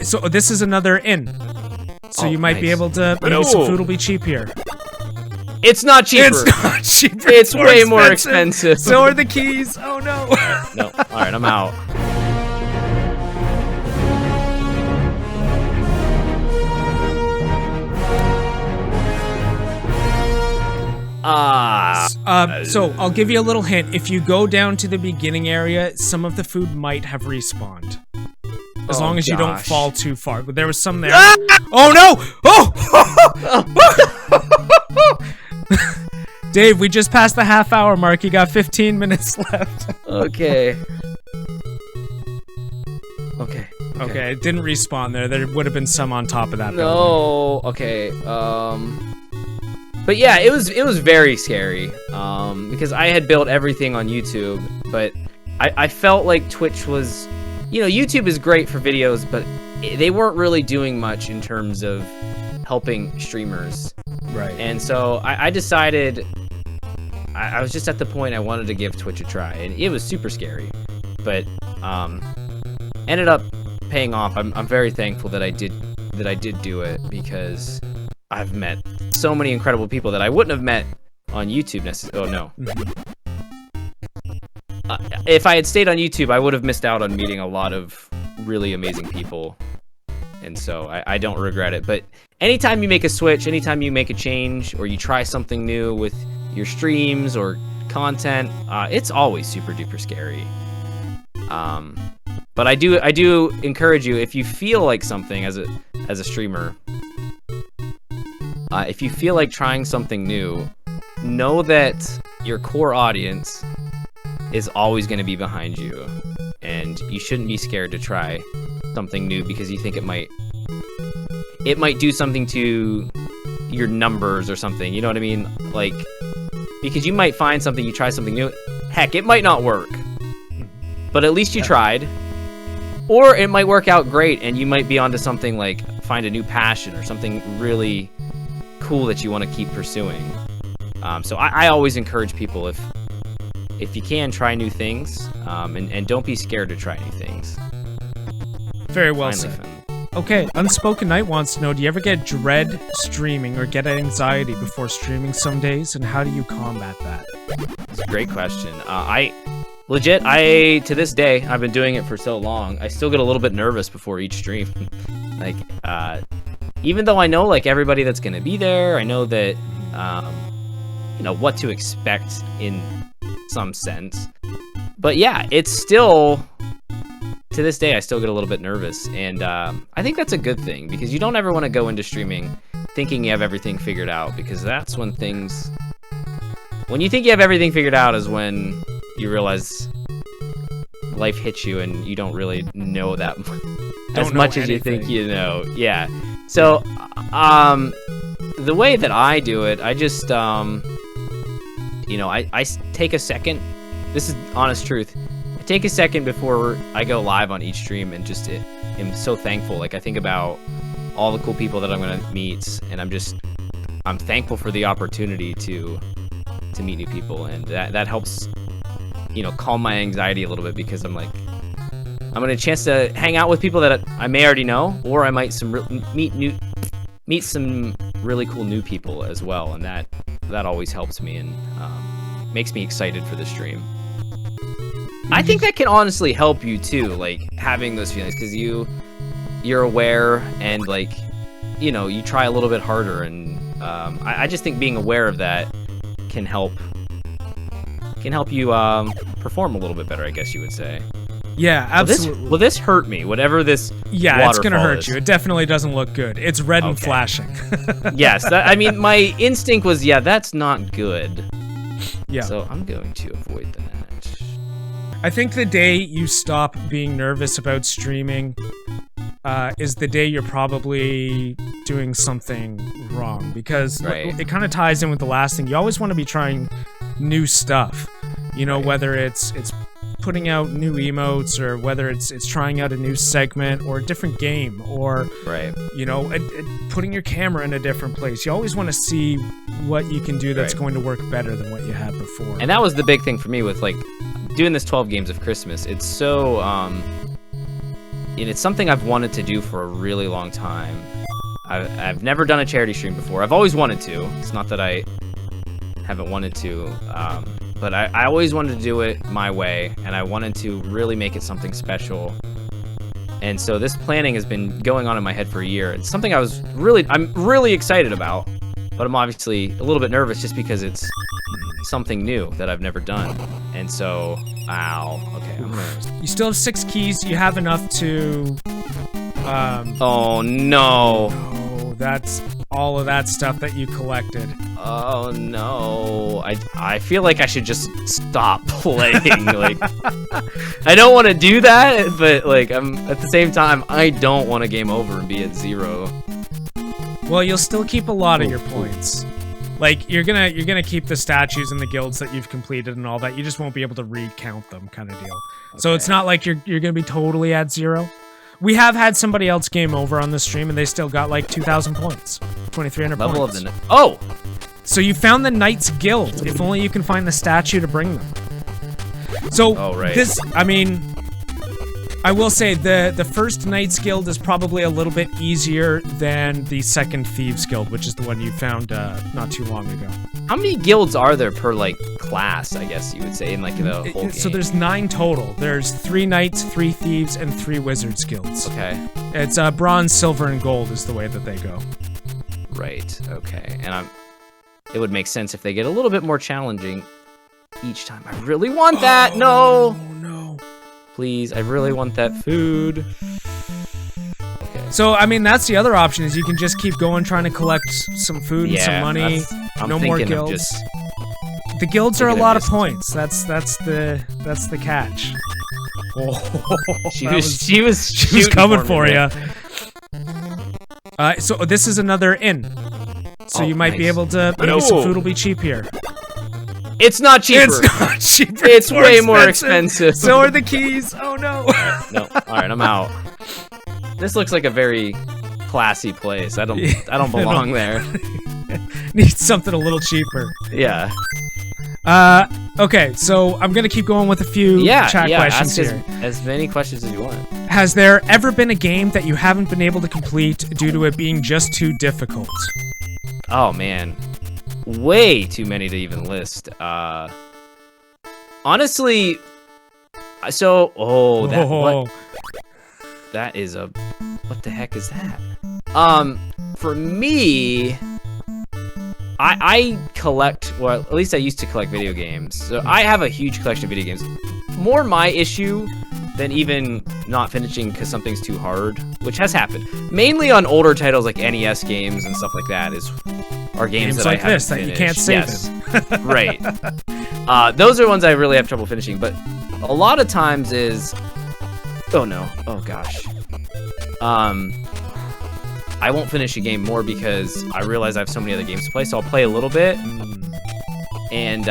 So this is another inn. So you might be able to. Maybe some food will be cheap here. It's not cheaper. It's not cheaper. It's way more expensive. So are the keys. Oh no. No. All right, I'm out. So I'll give you a little hint. If you go down to the beginning area, some of the food might have respawned. As long as you don't fall too far. But there was some there. Ah! Oh no! Oh! Dave, we just passed the half-hour mark. You got 15 minutes left. Okay. Okay, it didn't respawn there. There would have been some on top of that. No. Okay. But yeah, it was very scary. Because I had built everything on YouTube, but I felt like Twitch was, YouTube is great for videos, but they weren't really doing much in terms of helping streamers. Right. And so I decided I was just at the point I wanted to give Twitch a try, and it was super scary, but ended up paying off. I'm very thankful that I did do it, because I've met so many incredible people that I wouldn't have met on YouTube necessarily. Oh no. If I had stayed on YouTube, I would have missed out on meeting a lot of really amazing people. And so I don't regret it. But anytime you make a switch, anytime you make a change, or you try something new with your streams or content, it's always super duper scary. But I do encourage you, if you feel like something as a streamer, if you feel like trying something new, know that your core audience is always going to be behind you, and you shouldn't be scared to try something new because you think it might do something to your numbers or something. You know what I mean? Like, because you might find something, you try something new, heck, it might not work, but at least you tried. Or it might work out great, and you might be onto something, like find a new passion or something really cool that you want to keep pursuing. So I always encourage people, if you can, try new things, and don't be scared to try new things. Very well said. Okay, Unspoken Knight wants to know, do you ever get dread streaming or get anxiety before streaming some days, and how do you combat that? It's a great question. To this day, I've been doing it for so long, I still get a little bit nervous before each stream. Like, even though I know, like, everybody that's gonna be there, I know that, what to expect in some sense. But yeah, it's still, to this day, I still get a little bit nervous, and I think that's a good thing, because you don't ever want to go into streaming thinking you have everything figured out, because that's when you think you have everything figured out is when you realize life hits you and you don't really know that as much as you think you know. Yeah. So, the way that I do it, I just, I take a second. This is honest truth. I take a second before I go live on each stream and just am so thankful. Like, I think about all the cool people that I'm going to meet, and I'm thankful for the opportunity to meet new people, and that helps, calm my anxiety a little bit, because I'm like, I'm going to chance to hang out with people that I may already know, or I might meet some really cool new people as well, and that always helps me and makes me excited for the stream. I think that can honestly help you too, like having those feelings, because you're aware, and like, you try a little bit harder, and I just think being aware of that can help you perform a little bit better, I guess you would say. Yeah, absolutely. Will this hurt me? Whatever this it's gonna hurt you. It definitely doesn't look good. It's red and flashing. Yes, my instinct was, that's not good. Yeah. So I'm going to avoid that. I think the day you stop being nervous about streaming is the day you're probably doing something wrong, because it kind of ties in with the last thing. You always want to be trying new stuff, whether it's putting out new emotes, or whether it's trying out a new segment or a different game, or putting your camera in a different place. You always want to see what you can do that's going to work better than what you had before. And that was the big thing for me with, like, doing this 12 games of Christmas. It's so and it's something I've wanted to do for a really long time. I've never done a charity stream before. I've always wanted to. It's not that I haven't wanted to, but I always wanted to do it my way, and I wanted to really make it something special. And so this planning has been going on in my head for a year. It's something I'm really excited about, but I'm obviously a little bit nervous just because it's something new that I've never done. And so, okay. You still have 6 keys. You have enough to. Oh no! No, that's all of that stuff that you collected. Oh no! I feel like I should just stop playing. Like, I don't want to do that, but like I'm at the same time I don't want to game over and be at 0. Well, you'll still keep a lot of your points. Like you're gonna keep the statues and the guilds that you've completed and all that. You just won't be able to recount them, kind of deal. Okay. So it's not like you're gonna be totally at 0. We have had somebody else game over on the stream, and they still got like 2,000 points, 2,300 points. Level of the oh. So you found the Knights Guild. If only you can find the statue to bring them. So this, I mean, I will say the first Knights Guild is probably a little bit easier than the second Thieves Guild, which is the one you found not too long ago. How many guilds are there per like class, I guess you would say, in like the whole game? So there's 9 total. There's 3 Knights, 3 Thieves, and 3 Wizards Guilds. Okay. It's bronze, silver, and gold is the way that they go. Right, okay. And it would make sense if they get a little bit more challenging each time. I really want that! No! No. Please, I really want that food. Okay. So, I mean, that's the other option, is you can just keep going trying to collect some food and some money. No more guilds. The guilds are a lot of points. That's the catch. Oh, she was coming for you. So this is another inn. So you might be able to, maybe some food will be cheap here. It's not cheaper. It's not cheaper. It's way more expensive. So are the keys. Oh no. No. All right, I'm out. This looks like a very classy place. I don't belong there. Need something a little cheaper. Yeah. Okay, so I'm gonna keep going with a few chat questions here. As many questions as you want. Has there ever been a game that you haven't been able to complete due to it being just too difficult? Oh man, way too many to even list. Honestly, that is a, what the heck is that? For me, I collect, well, at least I used to collect video games. So I have a huge collection of video games. More my issue than even not finishing because something's too hard, which has happened. Mainly on older titles like NES games and stuff like that are games that like I haven't this finished. That you can't save it. Right. Those are ones I really have trouble finishing, but a lot of times is, oh no, oh gosh. I won't finish a game more because I realize I have so many other games to play, so I'll play a little bit and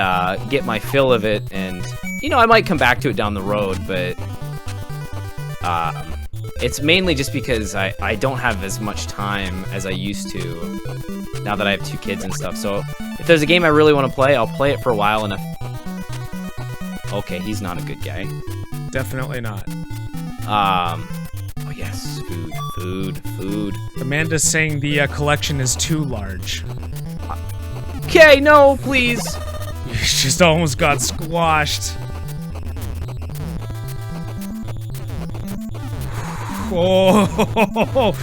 get my fill of it, and you know, I might come back to it down the road, but it's mainly just because I don't have as much time as I used to now that I have 2 kids and stuff. So if there's a game I really want to play, I'll play it for a while, and okay, he's not a good guy. Definitely not. Oh yes, food. Amanda's saying the collection is too large. Okay, no, please. You just almost got squashed. Oh,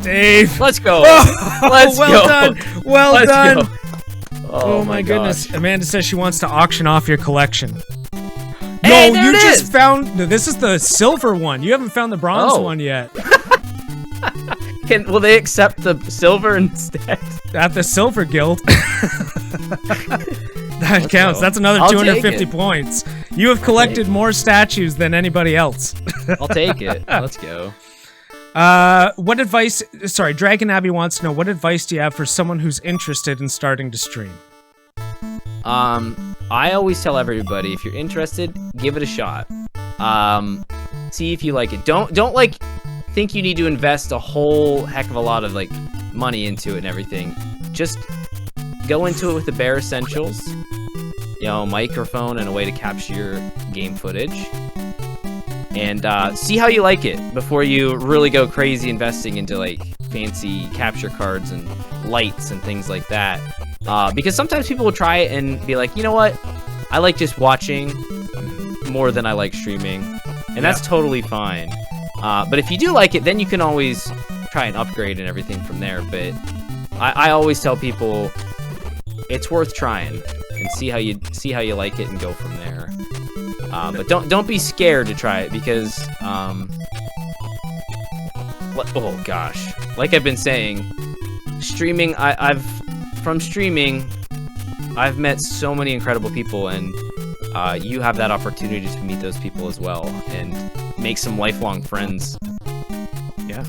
Dave. Let's go. Let's go. Done. Well done. Go. Oh my goodness. Amanda says she wants to auction off your collection. Hey, no, you just found... No, this is the silver one. You haven't found the bronze one yet. Will they accept the silver instead? At the Silver Guild. That counts. That's another 250 points. You have collected more statues than anybody else. I'll take it. Let's go. What advice... Sorry, Dragon Abbey wants to know, what advice do you have for someone who's interested in starting to stream? I always tell everybody, if you're interested, give it a shot. See if you like it. Don't like think you need to invest a whole heck of a lot of like money into it and everything. Just go into it with the bare essentials. You know, microphone and a way to capture your game footage. and see how you like it before you really go crazy investing into like fancy capture cards and lights and things like that. Because sometimes people will try it and be like, you know what, I like just watching more than I like streaming, and that's totally fine. But if you do like it, then you can always try and upgrade and everything from there. But I always tell people it's worth trying and see how you like it and go from there. But don't be scared to try it, because oh gosh, like I've been saying, streaming, I've met so many incredible people, and you have that opportunity to meet those people as well and make some lifelong friends. Yeah.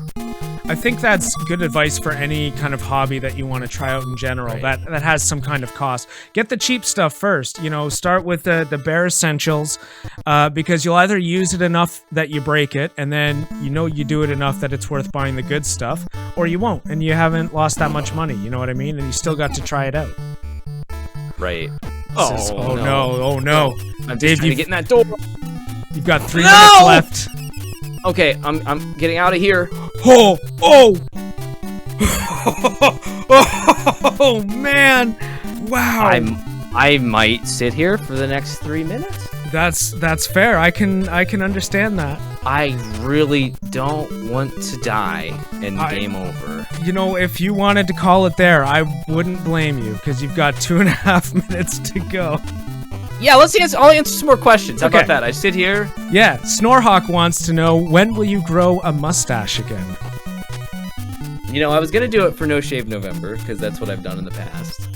I think that's good advice for any kind of hobby that you want to try out in general, that has some kind of cost. Get the cheap stuff first. You know, start with the bare essentials, because you'll either use it enough that you break it, and then you do it enough that it's worth buying the good stuff, or you won't, and you haven't lost that much money, you know what I mean? And you still got to try it out. Right. Oh no. I'm Dave, trying to get in that door. You've got 3 minutes left. Okay, I'm getting out of here. Oh man! Wow. I might sit here for the next 3 minutes. That's fair. I can understand that. I really don't want to die and game over. You know, if you wanted to call it there, I wouldn't blame you, because you've got 2.5 minutes to go. Yeah, I'll answer some more questions. How about that? I sit here. Yeah, Snorhawk wants to know, when will you grow a mustache again? You know, I was going to do it for No Shave November, because that's what I've done in the past.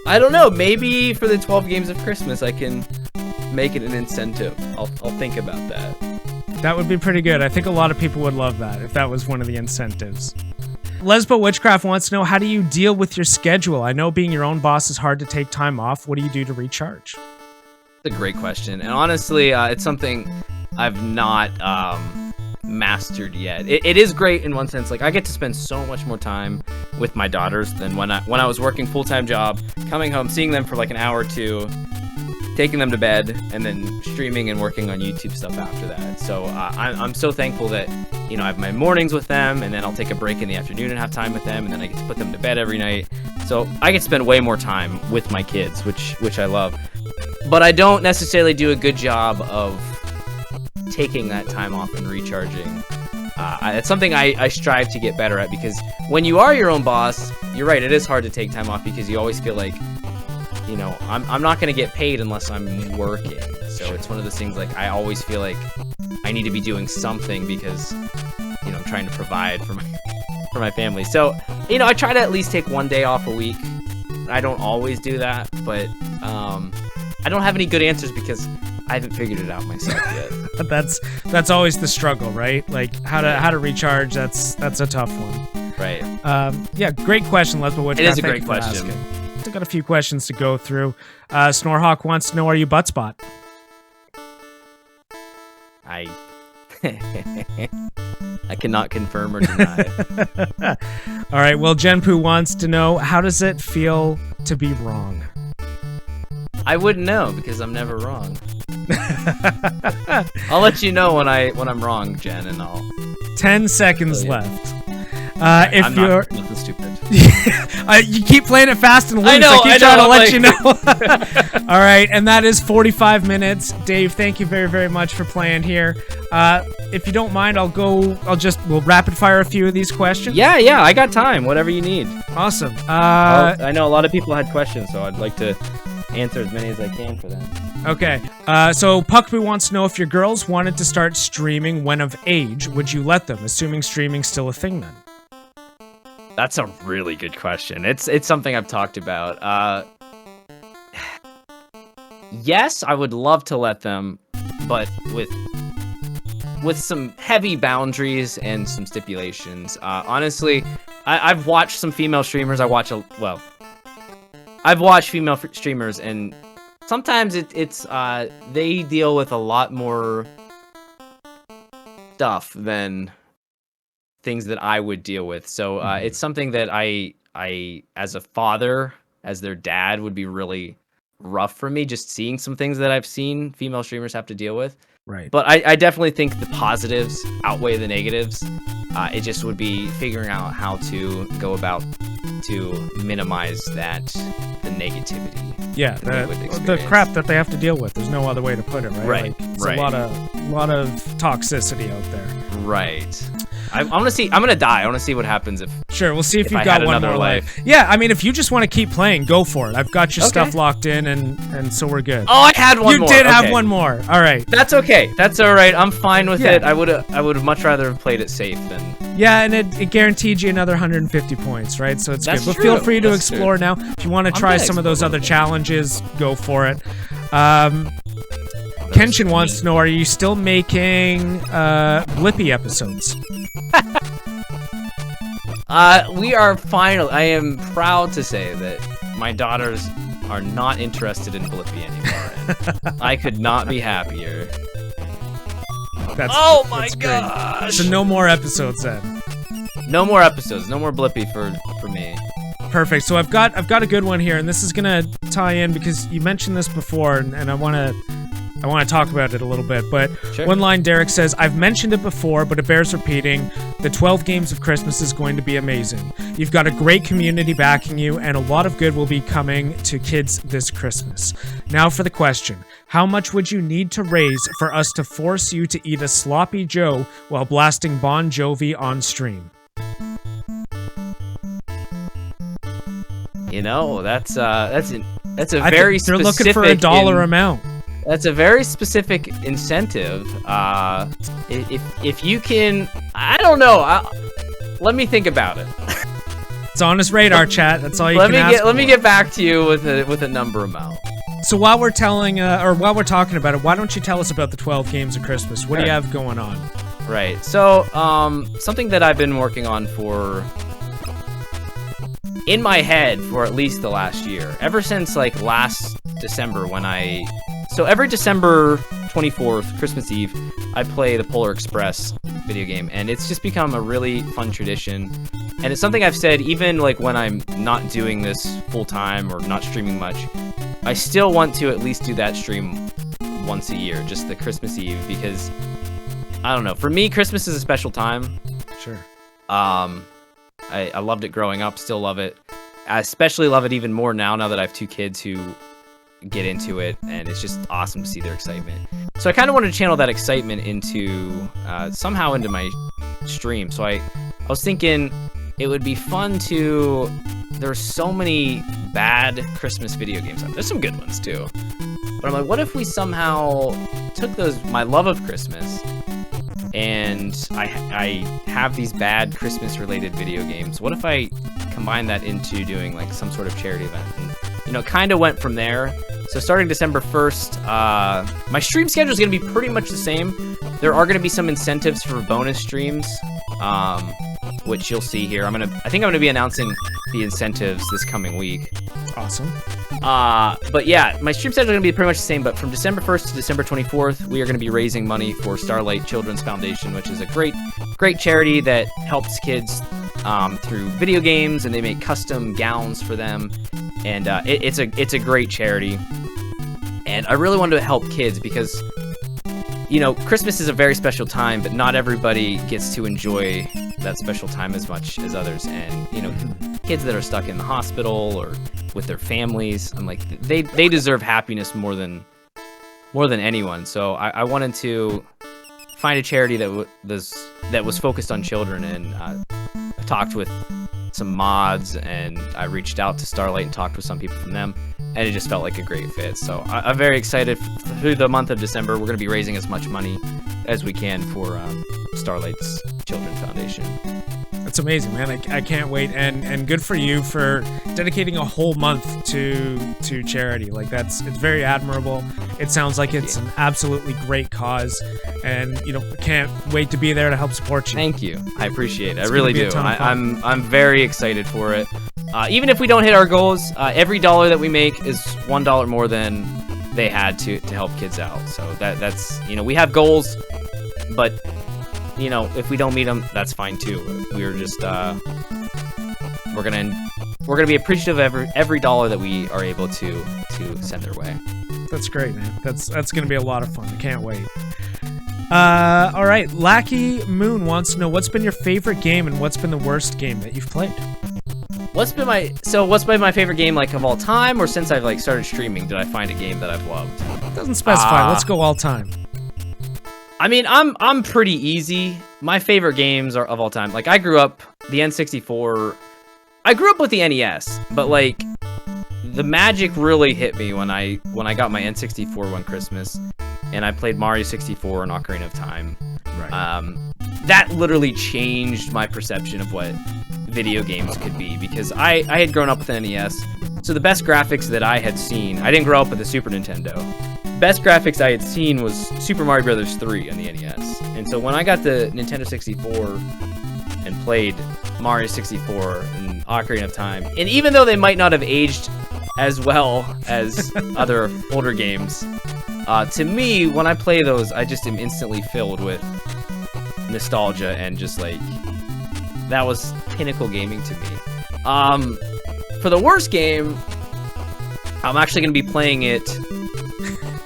I don't know, maybe for the 12 games of Christmas I can make it an incentive. I'll think about that. That would be pretty good. I think a lot of people would love that if that was one of the incentives. Lesbo Witchcraft wants to know, how do you deal with your schedule? I know being your own boss is hard to take time off. What do you do to recharge? That's a great question, and honestly, it's something I've not mastered yet. It is great in one sense. Like, I get to spend so much more time with my daughters than when I was working full-time job, coming home, seeing them for like an hour or two, taking them to bed, and then streaming and working on YouTube stuff after that. So I'm so thankful that, you know, I have my mornings with them, and then I'll take a break in the afternoon and have time with them, and then I get to put them to bed every night. So I get to spend way more time with my kids, which I love. But I don't necessarily do a good job of taking that time off and recharging. It's something I strive to get better at, because when you are your own boss, you're right, it is hard to take time off, because you always feel like, you know, I'm not going to get paid unless I'm working. So it's one of those things, like, I always feel like I need to be doing something, because, you know, I'm trying to provide for my family. So, you know, I try to at least take one day off a week. I don't always do that, but I don't have any good answers, because I haven't figured it out myself yet. That's always the struggle, right? Like, how to recharge. That's a tough one. Right. Yeah, great question, Lesbo. It is a great question. I've got a few questions to go through. Snorhawk wants to know, are you butt spot? I cannot confirm or deny. All right. Well, Jenpoo wants to know, how does it feel to be wrong? I wouldn't know, because I'm never wrong. I'll let you know when I'm wrong, Jen, and I'll. 10 seconds left. If I'm you're nothing stupid. You keep playing it fast and loose. I keep trying to let you know. All right, and that is 45 minutes. Dave, thank you very, very much for playing here. If you don't mind, we'll rapid fire a few of these questions. Yeah, I got time. Whatever you need. Awesome. I know a lot of people had questions, so I'd like to answer as many as I can for them. Okay. So Puckboo wants to know, if your girls wanted to start streaming when of age, would you let them, assuming streaming's still a thing then? That's a really good question. It's something I've talked about. Yes, I would love to let them, but with some heavy boundaries and some stipulations. Honestly, I've watched some female streamers. I've watched female streamers, and sometimes it's they deal with a lot more stuff than things that I would deal with. So it's something that I as a father, as their dad, would be really rough for me, just seeing some things that I've seen female streamers have to deal with. Right. But I definitely think the positives outweigh the negatives. It just would be figuring out how to go about to minimize the negativity. Yeah, the crap that they have to deal with. There's no other way to put it, right? Right. Like, it's right. a lot of toxicity out there. Right. I'm gonna die. I want to see what happens if. Sure, we'll see if you've got one more life. Yeah, I mean, if you just want to keep playing, go for it. I've got your stuff locked in, and so we're good. Oh, I had one more. You did have one more. All right. That's okay. That's all right. I'm fine with it. I would have much rather have played it safe than. Yeah, and it guaranteed you another 150 points, right? So it's good. But feel free to explore now. If you want to try some of those other challenges, go for it. Kenshin wants to know, are you still making Blippi episodes? We are finally. I am proud to say that my daughters are not interested in Blippi anymore. I could not be happier. Oh my gosh! So no more episodes then. No more episodes. No more Blippi for me. Perfect. So I've got a good one here, and this is gonna tie in because you mentioned this before, and I want to talk about it a little bit. But one line, Derek says, "I've mentioned it before, but it bears repeating. The 12 Games of Christmas is going to be amazing. You've got a great community backing you, and a lot of good will be coming to kids this Christmas. Now for the question. How much would you need to raise for us to force you to eat a sloppy Joe while blasting Bon Jovi on stream?" You know, that's a They're very specific. looking for a dollar amount. That's a very specific incentive. If you can, I don't know. Let me think about it. It's on his radar, chat. That's all you can ask for. Let me get back to you with a number amount. So while we're talking about it, why don't you tell us about the 12 Games of Christmas? What do you have going on? Right. So, something that I've been working on in my head for at least the last year, ever since like last December so every December 24th, Christmas Eve, I play the Polar Express video game, and it's just become a really fun tradition. And it's something I've said even like when I'm not doing this full time or not streaming much, I still want to at least do that stream once a year, just the Christmas Eve, because I don't know. For me, Christmas is a special time. Sure. I loved it growing up, still love it. I especially love it even more now that I have two kids who get into it, and it's just awesome to see their excitement. So I kind of wanted to channel that excitement into somehow into my stream. So I was thinking it would be fun to. There's so many bad Christmas video games. There's some good ones too, but I'm like, what if we somehow took my love of Christmas, and I have these bad Christmas related video games. What if I combine that into doing like some sort of charity event? And, it kind of went from there. So starting December 1st, my stream schedule is going to be pretty much the same. There are going to be some incentives for bonus streams, which you'll see here. I think I'm going to be announcing the incentives this coming week. Awesome. But yeah, my stream schedule is going to be pretty much the same, but from December 1st to December 24th, we are going to be raising money for Starlight Children's Foundation, which is a great charity that helps kids through video games, and they make custom gowns for them. And it's a great charity. And I really wanted to help kids because, Christmas is a very special time, but not everybody gets to enjoy that special time as much as others. And, kids that are stuck in the hospital or with their families, I'm like, they deserve happiness more than anyone. So I wanted to find a charity that was focused on children, and I talked with some mods, and I reached out to Starlight and talked with some people from them, and it just felt like a great fit. So I'm very excited. Through the month of December, we're going to be raising as much money as we can for Starlight's Children's Foundation. That's amazing, man. I can't wait, and good for you for dedicating a whole month to charity. Like it's very admirable. It sounds like it's an absolutely great cause, and can't wait to be there to help support you. Thank you. I appreciate it. I really do. I'm very excited for it. Even if we don't hit our goals, every dollar that we make is $1 more than they had to help kids out. So that's we have goals, but if we don't meet them, that's fine too. We're just we're gonna be appreciative of every dollar that we are able to send their way. That's great, man. That's gonna be a lot of fun. I can't wait. All right, Lackey Moon wants to know what's been your favorite game and what's been the worst game that you've played. What's been my favorite game like of all time, or since I've like started streaming? Did I find a game that I've loved? It doesn't specify. Let's go all time. I mean, I'm pretty easy. My favorite games are of all time. Like I grew up the N64. I grew up with the NES, but like the magic really hit me when I got my N64 one Christmas, and I played Mario 64 and Ocarina of Time. Right. That literally changed my perception of what video games could be, because I had grown up with an NES, so the best graphics that I had seen, I didn't grow up with the Super Nintendo. Best graphics I had seen was Super Mario Bros. 3 on the NES, and so when I got the Nintendo 64 and played Mario 64 and Ocarina of Time, and even though they might not have aged as well as other older games, to me, when I play those, I just am instantly filled with nostalgia, and just like, that was pinnacle gaming to me. For the worst game, I'm actually going to be playing it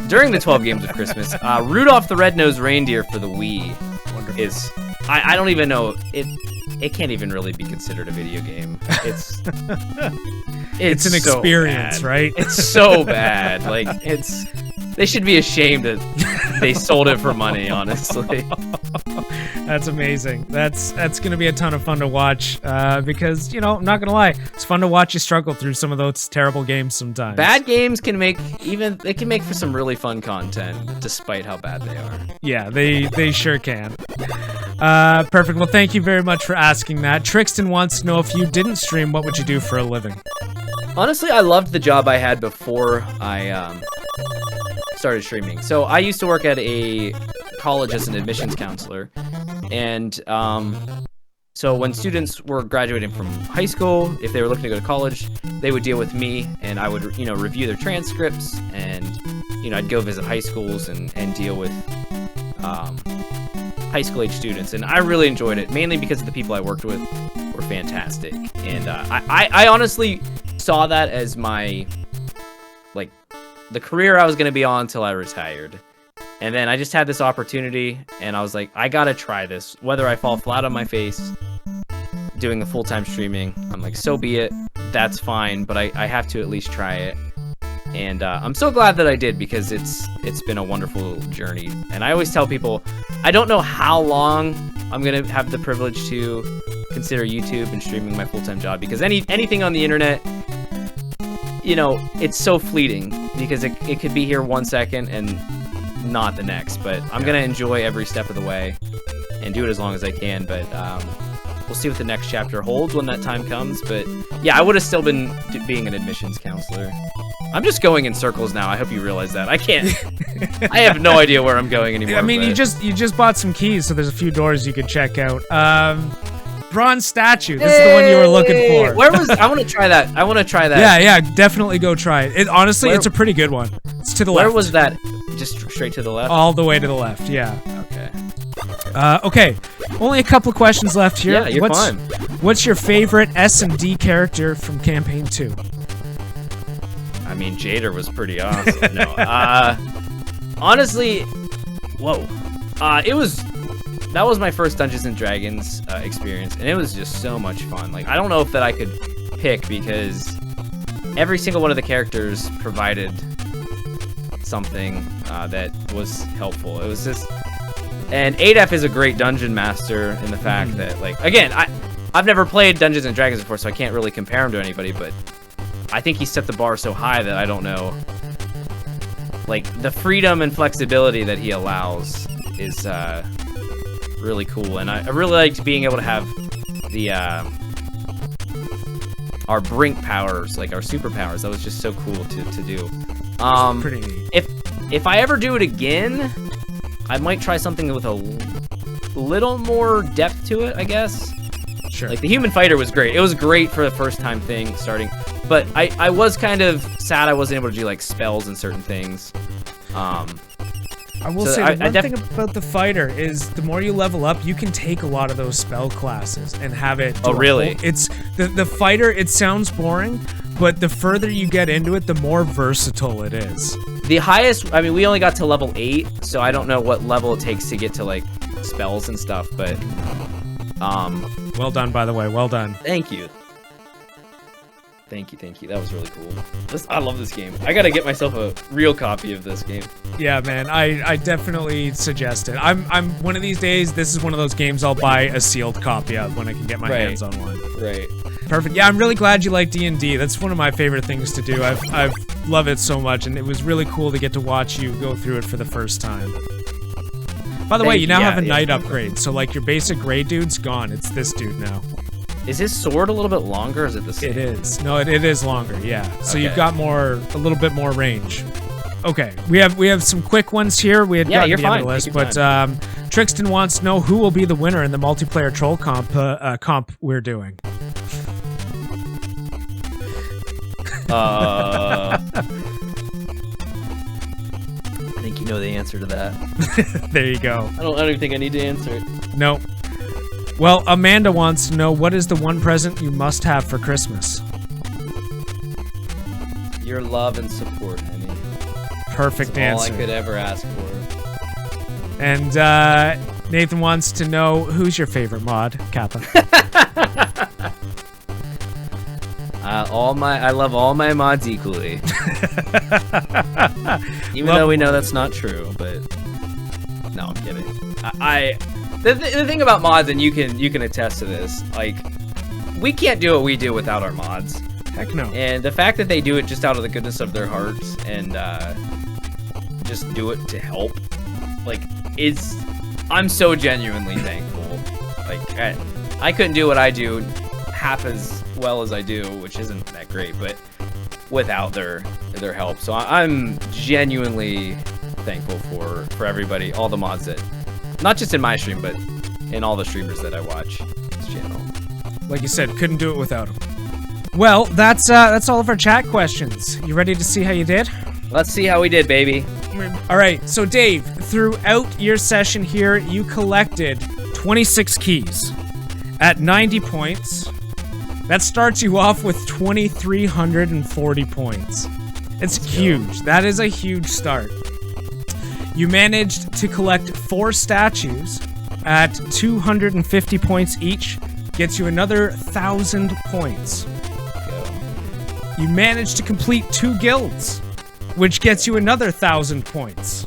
during the 12 games of Christmas. Rudolph the Red-Nosed Reindeer for the Wii. Wonderful. Is, I don't even know, it can't even really be considered a video game. It's an so experience, bad. right? It's so bad. Like, they should be ashamed that they sold it for money, honestly. That's amazing. That's going to be a ton of fun to watch, because, you know, I'm not going to lie, it's fun to watch you struggle through some of those terrible games sometimes. Bad games can make for some really fun content, despite how bad they are. Yeah, they sure can. Perfect. Well, thank you very much for asking that. Trixton wants to know, if you didn't stream, what would you do for a living? Honestly, I loved the job I had before I started streaming. So I used to work at a college as an admissions counselor, and so when students were graduating from high school, if they were looking to go to college, they would deal with me, and I would, you know, review their transcripts, and, you know, I'd go visit high schools and deal with high school age students, and I really enjoyed it, mainly because the people I worked with were fantastic, and I honestly saw that as my, like, the career I was going to be on until I retired. And then I just had this opportunity, and I was like, I gotta try this. Whether I fall flat on my face doing the full-time streaming, I'm like, so be it. That's fine, but I have to at least try it. And I'm so glad that I did, because it's been a wonderful journey. And I always tell people, I don't know how long I'm gonna have the privilege to consider YouTube and streaming my full-time job, because anything on the internet, you know, it's so fleeting, because it could be here 1 second and not the next. But I'm gonna enjoy every step of the way and do it as long as I can. But we'll see what the next chapter holds when that time comes. But yeah, I would have still been being an admissions counselor. I'm just going in circles now. I hope you realize that. I can't. I have no idea where I'm going anymore. I mean, you just bought some keys, so there's a few doors you could check out. Bronze statue. This is the one you were looking for. Where was? I want to try that. Yeah, definitely go try it. Honestly, it's a pretty good one. It's to the left. Where was that? Just straight to the left? All the way to the left, yeah. Okay. Okay. Only a couple of questions left here. Yeah, you're fine. What's your favorite S&D character from Campaign 2? I mean, Jader was pretty awesome. No. Honestly, whoa. That was my first Dungeons and Dragons experience, and it was just so much fun. Like, I don't know if that I could pick, because every single one of the characters provided something that was helpful. It was just, and Adef is a great dungeon master in the fact that, like, again, I've never played Dungeons and Dragons before, so I can't really compare him to anybody, but I think he set the bar so high that I don't know, like, the freedom and flexibility that he allows is really cool. And I really liked being able to have the our brink powers, like our superpowers. That was just so cool to do. Pretty neat. If I ever do it again, I might try something with a little more depth to it, I guess. Sure. Like the Human Fighter was great. It was great for the first time thing starting, but I was kind of sad I wasn't able to do like spells and certain things. I will say the one thing about the fighter is the more you level up, you can take a lot of those spell classes and have it. Oh, really? It's the fighter. It sounds boring, but the further you get into it, the more versatile it is. The highest, I mean, we only got to level 8, so I don't know what level it takes to get to, like, spells and stuff, but, Well done, by the way, well done. Thank you. Thank you. That was really cool. I love this game. I gotta get myself a real copy of this game. Yeah, man, I definitely suggest it. I'm one of these days, this is one of those games I'll buy a sealed copy of when I can get my hands on one. Right. Perfect. Yeah, I'm really glad you like D&D. That's one of my favorite things to do. I've love it so much, and it was really cool to get to watch you go through it for the first time. By the way, you now have a knight upgrade, so like your basic gray dude's gone. It's this dude now. Is his sword a little bit longer, or is it the same? It is. No, it is longer, yeah. So you've got a little bit more range. Okay, we have some quick ones here. We had gotten to the end of the list, but Trixton wants to know who will be the winner in the multiplayer troll comp we're doing. I think you know the answer to that. There you go. I don't even think I need to answer it. No. Well, Amanda wants to know, what is the one present you must have for Christmas? Your love and support, honey. Perfect answer. All I could ever ask for. And Nathan wants to know, who's your favorite mod, Kappa? I love all my mods equally. Even though we know that's not true, but no, I'm kidding. The thing about mods, and you can attest to this, like, we can't do what we do without our mods. Heck no. And the fact that they do it just out of the goodness of their hearts and just do it to help, like, I'm so genuinely thankful. Like, I couldn't do what I do half as well as I do, which isn't that great, but without their help. So I'm genuinely thankful for everybody, all the mods that, not just in my stream, but in all the streamers that I watch this channel. Like you said, couldn't do it without them. Well, that's all of our chat questions. You ready to see how you did? Let's see how we did, baby. All right, so Dave, throughout your session here, you collected 26 keys at 90 points. That starts you off with 2,340 points. It's huge. That is a huge start. You managed to collect 4 statues at 250 points each. Gets you another 1,000 points. You managed to complete 2 guilds, which gets you another 1,000 points.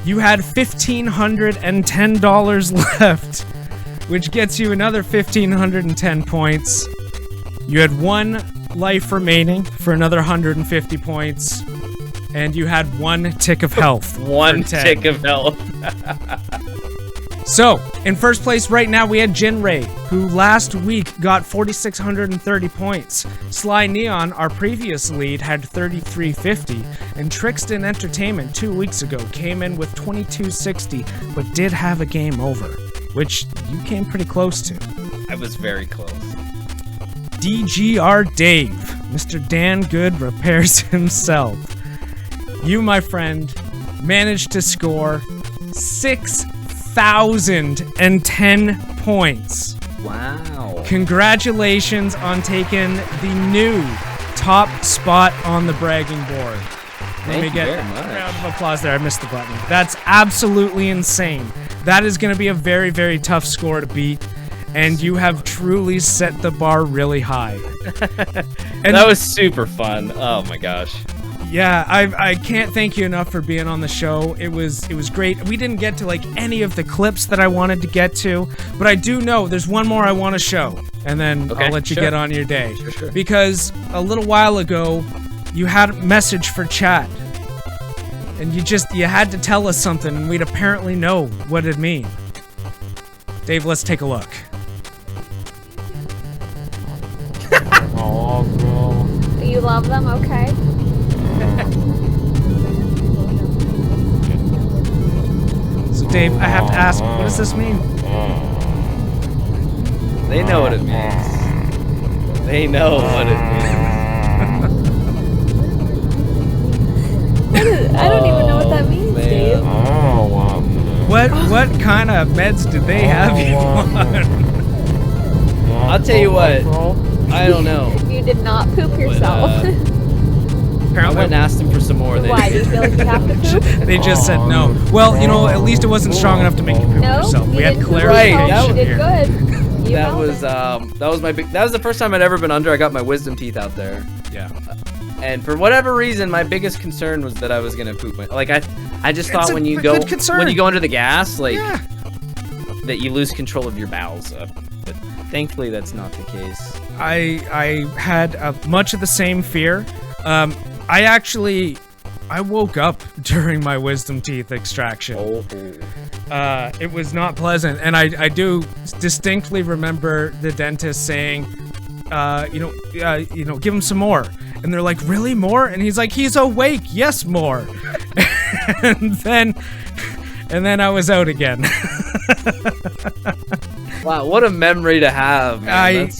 You had $1,510 left, which gets you another 1,510 points. You had 1 life remaining for another 150 points, and you had 1 tick of health. 1 tick of health. So, in first place right now, we had Jinray, who last week got 4,630 points. Sly Neon, our previous lead, had 3,350, and Trixton Entertainment 2 weeks ago came in with 2,260, but did have a game over, which you came pretty close to. I was very close. DGR Dave, Mr. Dan Good repairs himself. You, my friend, managed to score 6,010 points. Wow. Congratulations on taking the new top spot on the bragging board. Let me get a round of applause there. I missed the button. That's absolutely insane. That is going to be a very, very tough score to beat, and you have truly set the bar really high. And that was super fun. Oh my gosh. Yeah, I can't thank you enough for being on the show. It was great. We didn't get to like any of the clips that I wanted to get to, but I do know there's one more I want to show, and then I'll let you get on your day. Sure. Because a little while ago, you had a message for chat, and you had to tell us something, and we'd apparently know what it'd mean. Dave, let's take a look. You love them, okay? So Dave, I have to ask, what does this mean? They know what it means. They know what it means. I don't even know what that means, Dave. What kind of meds did they have you on? I'll tell you what. I don't know. You did not poop yourself. I went and asked them for some more. Why? Do you feel like you have to poop? They just said no. Well, you know, at least it wasn't strong enough to make you poop No, yourself. you We had didn't poop clarification yourself. You did here. good. You held it. That was the first time I'd ever been under. I got my wisdom teeth out there. Yeah. And for whatever reason, my biggest concern was that I was gonna poop. I just thought when you go under the gas, like that you lose control of your bowels. But thankfully, that's not the case. I had much of the same fear. I woke up during my wisdom teeth extraction. It was not pleasant, and I do distinctly remember the dentist saying, give him some more. And they're like, really, more? And he's like, he's awake. Yes, more. and then I was out again. Wow, what a memory to have, man.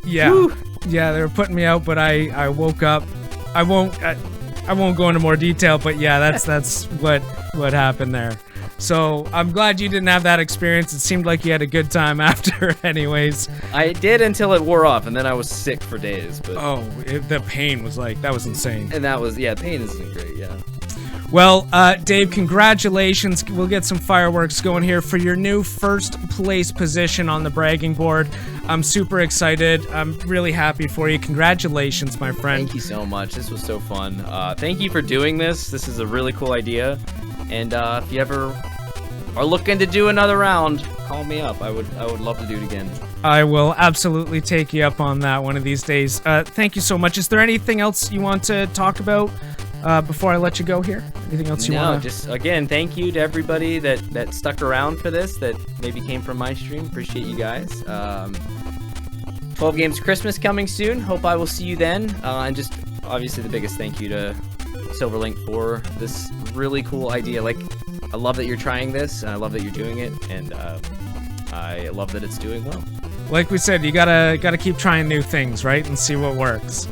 Yeah, they were putting me out, but I woke up. I won't go into more detail, but yeah, that's what happened there. So I'm glad you didn't have that experience. It seemed like you had a good time after anyways. I did until it wore off, and then I was sick for days. But the pain was that was insane. And pain isn't great, yeah. Well, Dave, congratulations. We'll get some fireworks going here for your new first place position on the bragging board. I'm super excited. I'm really happy for you. Congratulations, my friend. Thank you so much. This was so fun. Thank you for doing this. This is a really cool idea. And if you ever are looking to do another round, call me up. I would love to do it again. I will absolutely take you up on that one of these days. Thank you so much. Is there anything else you want to talk about before I let you go here? Anything else you want? No, just again, thank you to everybody that stuck around for this, that maybe came from my stream. Appreciate you guys. 12 Games Christmas coming soon. Hope I will see you then. And just obviously the biggest thank you to SilverLink for this really cool idea. Like, I love that you're trying this, and I love that you're doing it, and I love that it's doing well. Like we said, you gotta keep trying new things, right, and see what works.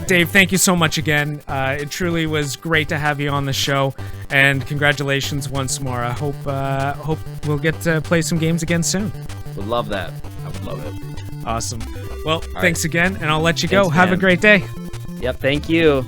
Dave, thank you so much again. It truly was great to have you on the show, and congratulations once more. I hope we'll get to play some games again soon. Would love that. I would love it. Awesome. Well, thanks again, and I'll let you go. Have a great day. Yep, thank you.